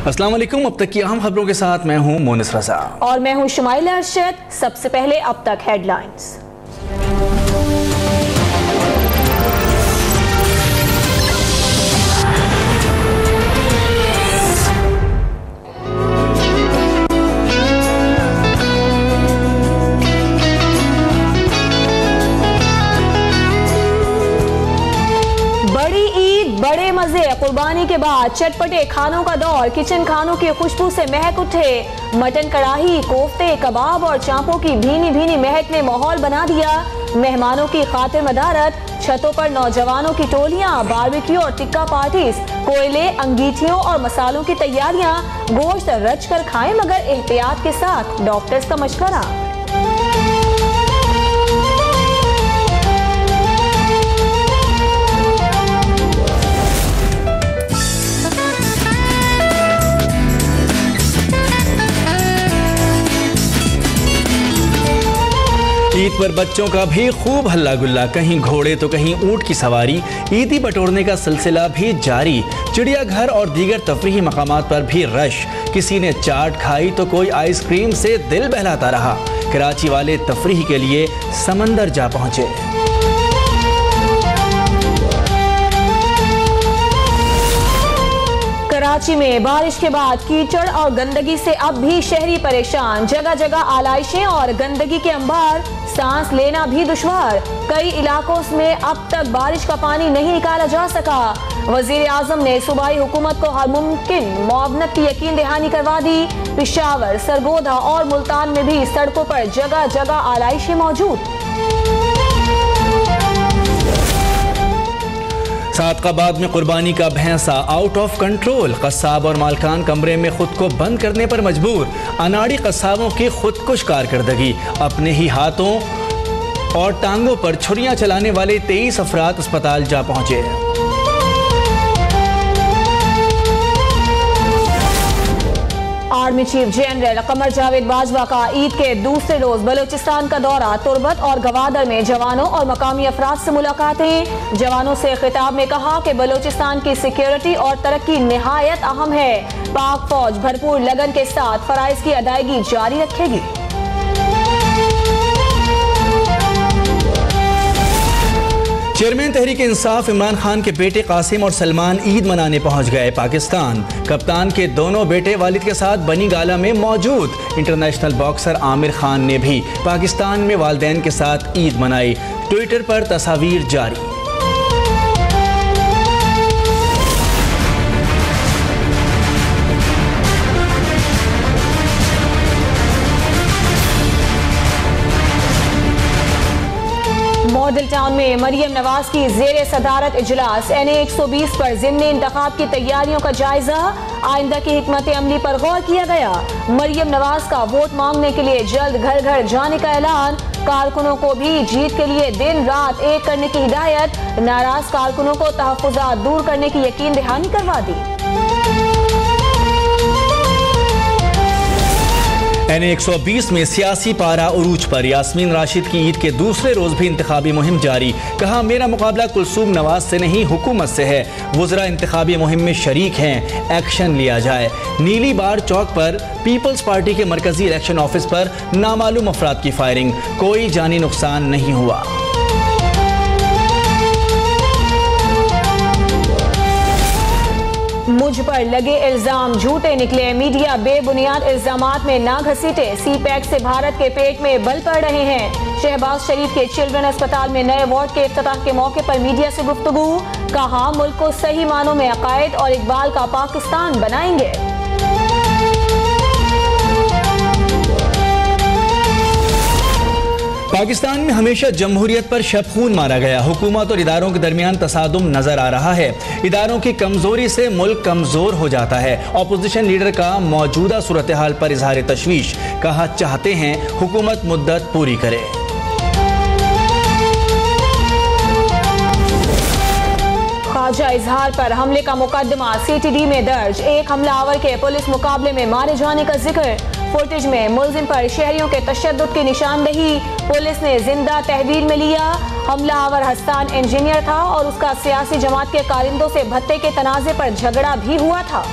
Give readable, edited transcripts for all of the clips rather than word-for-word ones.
अस्सलाम वालेकुम। अब तक की अहम खबरों के साथ मैं हूं मोनिस रजा और मैं हूं शुमाइला अरशद। सबसे पहले अब तक हेडलाइंस। बड़े मजे, कुर्बानी के बाद चटपटे खानों का दौर। किचन खानों की खुशबू से महक उठे। मटन कढ़ाई, कोफ्ते, कबाब और चांपों की भीनी भीनी महक ने माहौल बना दिया। मेहमानों की खातिर मदारत, छतों पर नौजवानों की टोलियां, बारबेक्यू और टिक्का पार्टीज, कोयले, अंगीठियों और मसालों की तैयारियां। गोश्त रच कर खाएं मगर एहतियात के साथ, डॉक्टर्स का मशवरा। ईद पर बच्चों का भी खूब हल्ला गुल्ला, कहीं घोड़े तो कहीं ऊंट की सवारी। ईदी बटोरने का सिलसिला भी जारी। चिड़ियाघर और दीगर तफरीही मकामात पर भी रश। किसी ने चाट खाई तो कोई आइसक्रीम से दिल बहलाता रहा। कराची वाले तफरीह के लिए समंदर जा पहुंचे। कराची में बारिश के बाद कीचड़ और गंदगी से अब भी शहरी परेशान। जगह जगह आलाइशें और गंदगी के अंबार, सांस लेना भी दुश्वार। कई इलाकों में अब तक बारिश का पानी नहीं निकाला जा सका। वजीर आजम ने सूबाई हुकूमत को हर मुमकिन मुआवनत की यकीन दहानी करवा दी। पेशावर, सरगोधा और मुल्तान में भी सड़कों पर जगह जगह आलाइशें मौजूद। सादकाबाद में कुर्बानी का भैंसा आउट ऑफ कंट्रोल। कस्साब और मालकान कमरे में खुद को बंद करने पर मजबूर। अनाड़ी कस्साबों की खुदकुश कारकर्दगी। अपने ही हाथों और टांगों पर छुरियां चलाने वाले 23 अफराद अस्पताल जा पहुंचे। Army chief general Qamar Javed Bajwa का ईद के दूसरे रोज बलूचिस्तान का दौरा। तुर्बत और गवादर में जवानों और मकामी अफराद से मुलाकातें। जवानों से खिताब में कहा कि बलूचिस्तान की सिक्योरिटी और तरक्की निहायत अहम है। पाक फौज भरपूर लगन के साथ फराइज की अदायगी जारी रखेगी। चेयरमैन तहरीक इंसाफ इमरान खान के बेटे कासिम और सलमान ईद मनाने पहुंच गए पाकिस्तान। कप्तान के दोनों बेटे वालिद के साथ बनी गाला में मौजूद। इंटरनेशनल बॉक्सर आमिर खान ने भी पाकिस्तान में वालिदैन के साथ ईद मनाई। ट्विटर पर तस्वीर जारी। मॉडल टाउन में मरियम नवाज की जेर सदारत इजलास। NA 120 पर ज़िम्नी इंतखाब की तैयारियों का जायजा। आइंदा की हिकमत अमली पर गौर किया गया। मरियम नवाज का वोट मांगने के लिए जल्द घर घर जाने का ऐलान। कारकुनों को भी जीत के लिए दिन रात एक करने की हिदायत। नाराज कारकुनों को तहफ्फुज़ात दूर करने की यकीन दहानी करवा दी। NA 120 में सियासी पारा उरूज पर। यास्मीन राशिद की ईद के दूसरे रोज भी इंतखाबी मुहिम जारी। कहा, मेरा मुकाबला कुलसूम नवाज से नहीं हुकूमत से है। वुज़रा इंतखाबी मुहिम में शरीक हैं, एक्शन लिया जाए। नीली बार चौक पर पीपल्स पार्टी के मरकजी इलेक्शन ऑफिस पर नामालूम अफराद की फायरिंग। कोई जानी नुकसान नहीं हुआ। मुझ पर लगे इल्जाम झूठे निकले। मीडिया बेबुनियाद इल्जामात में ना घसीटे। CPAC से भारत के पेट में बल पड़ रहे हैं। शहबाज शरीफ के चिल्ड्रन अस्पताल में नए वार्ड के इफ्तिताह के मौके पर मीडिया से गुफ्तगू। कहा, मुल्क को सही मानों में अकायद और इकबाल का पाकिस्तान बनाएंगे। पाकिस्तान में हमेशा जमहूरियत पर शब खून मारा गया। हुकूमत और इदारों के दरमियान तसादुम नजर आ रहा है। इदारों की कमजोरी से मुल्क कमजोर हो जाता है। अपोजिशन लीडर का मौजूदा सूरत हाल पर इजहार तशवीश। कहा, चाहते हैं हुकूमत मुद्दत पूरी करे। ख्वाजा इजहार पर हमले का मुकदमा CTD में दर्ज। एक हमलावर के पुलिस मुकाबले में मारे जाने का जिक्र। फुटेज में मुलजिम पर शहरियों के तशद्दुद की निशानदेही। पुलिस ने जिंदा तहवील में लिया। हमलावर हस्तान इंजीनियर था और उसका सियासी जमात के कारिंदों से भत्ते के तनाजे पर झगड़ा भी हुआ था।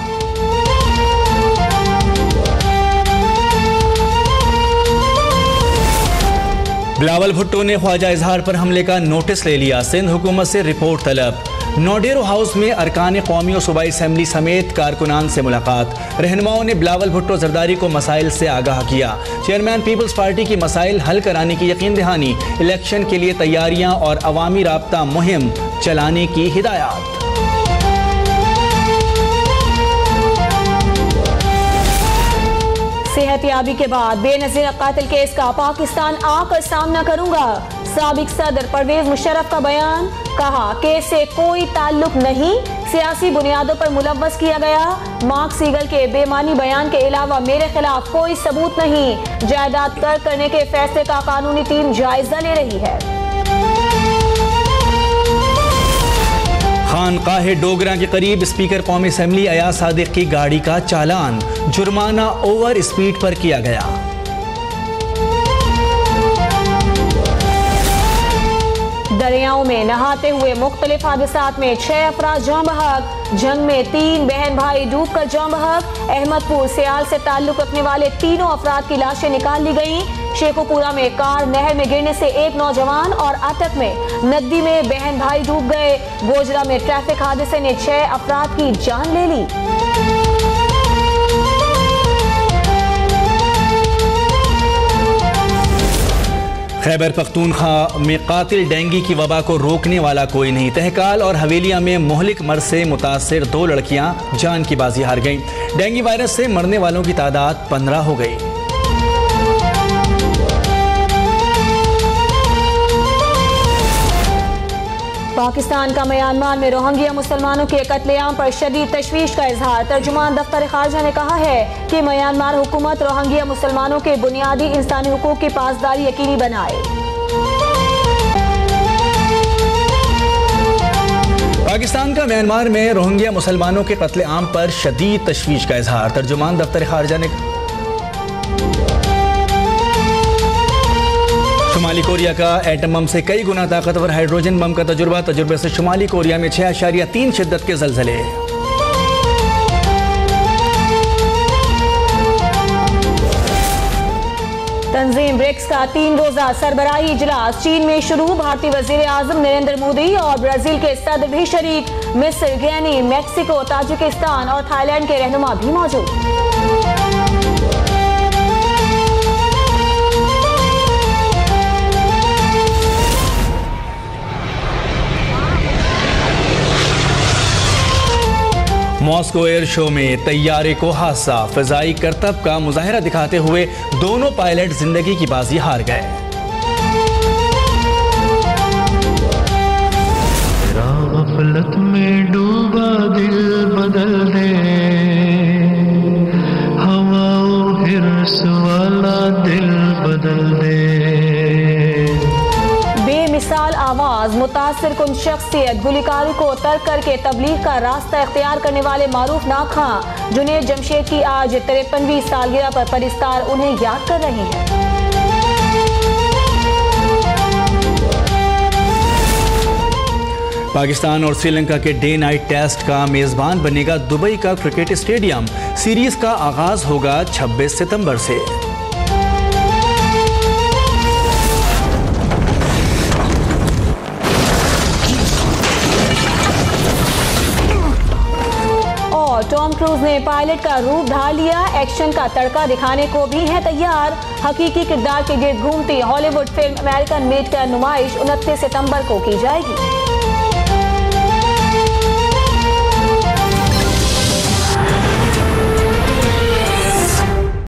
बिलावल भुट्टो ने ख्वाजा इजहार पर हमले का नोटिस ले लिया। सिंध हुकूमत से रिपोर्ट तलब। नोडेरो हाउस में अरकान कौमी और सूबाई असम्बली समेत कारकुनान से मुलाकात। रहनुमाओं ने बिलावल भुट्टो जरदारी को मसाइल से आगाह किया। चेयरमैन पीपल्स पार्टी की मसाइल हल कराने की यकीन दहानी। इलेक्शन के लिए तैयारियां और अवामी राब्ता मुहिम चलाने की हिदायत। सेहतियाबी के बाद बेनजीर कातिल केस का पाकिस्तान आकर सामना करूंगा। साबिक सदर परवेज मुशर्रफ का बयान, कहा केस से कोई ताल्लुक नहीं, सियासी बुनियादों पर मुलव्वस किया गया। मार्क सीगल के बेमानी बयान के अलावा मेरे खिलाफ कोई सबूत नहीं। जायदाद तर्क करने के फैसले का कानूनी टीम जायजा ले रही है। खानकाहे डोगरा के करीब स्पीकर कौमी असम्बली अयाज सादिक की गाड़ी का चालान। जुर्माना ओवर स्पीड पर किया गया। दरियाओं में नहाते हुए मुख्तलिफ हादसात में 6 अफराद जाँ बहक। जंग में 3 बहन भाई डूबकर जाँ बहक। अहमदपुर सियाल से ताल्लुक रखने वाले तीनों अफराद की लाशें निकाल ली गईं। शेखोपुरा में कार नहर में गिरने से एक नौजवान और अटक में नदी में बहन भाई डूब गए। गोजरा में ट्रैफिक हादसे ने 6 अफराद की जान ले ली। खैबर पख्तूनख्वा में कातिल डेंगू की वबा को रोकने वाला कोई नहीं। तहकाल और हवेलिया में मोहलिक मर्ज से मुतासिर 2 लड़कियां जान की बाजी हार गईं। डेंगू वायरस से मरने वालों की तादाद 15 हो गई। पाकिस्तान का म्यांमार में रोहिंग्या मुसलमानों के कत्लेआम पर शदीद तशवीश का इजहार। तर्जुमान दफ्तर खारजा ने कहा है कि म्यांमार हुकूमत रोहिंग्या मुसलमानों के बुनियादी इंसानी हुकूक की पासदारी यकीनी बनाए। पाकिस्तान का म्यांमार में रोहिंग्या मुसलमानों के कत्लेआम पर शदीद तशवीश का इजहार। तर्जुमान दफ्तर खारजा ने शुमाली कोरिया का एटम बम से कई गुना ताकतवर हाइड्रोजन बम का तजुर्बे से शुमाली कोरिया में 6.3 शिद्दत के ज़लज़ले। तंजीम ब्रिक्स का 3 रोजा सरबराही इजलास चीन में शुरू। भारतीय वजीर आजम नरेंद्र मोदी और ब्राजील के सदर भी शरीक। मिस्र, गिनी, मैक्सिको, ताजिकिस्तान और थाईलैंड के रहनुमा भी मौजूद। मॉस्को एयर शो में तैयारे को हादसा। फ़िज़ाई करतब का मुजाहिरा दिखाते हुए दोनों पायलट जिंदगी की बाजी हार गए। गफलत में डूबा दिल बदल दे, हवाओं हिर्स वाला दिल बदल दे। बेमिसाल आवाज, मुतासिर कुन शख्सियत, गुलकारी को तर्क करके तबलीग का रास्ता इख्तियार करने वाले मारूफ नाखां जुनेद जमशेद की आज 53वीं सालगिरह पर परिस्तार उन्हें याद कर रहे हैं। पाकिस्तान और श्रीलंका के डे नाइट टेस्ट का मेजबान बनेगा दुबई का क्रिकेट स्टेडियम। सीरीज का आगाज होगा 26 सितंबर से। टॉम क्रूज ने पायलट का रूप ढाल लिया। एक्शन का तड़का दिखाने को भी है तैयार। हकीकी किरदार के गिर्द घूमती हॉलीवुड फिल्म अमेरिकन मेड का नुमाइश 29 सितंबर को की जाएगी।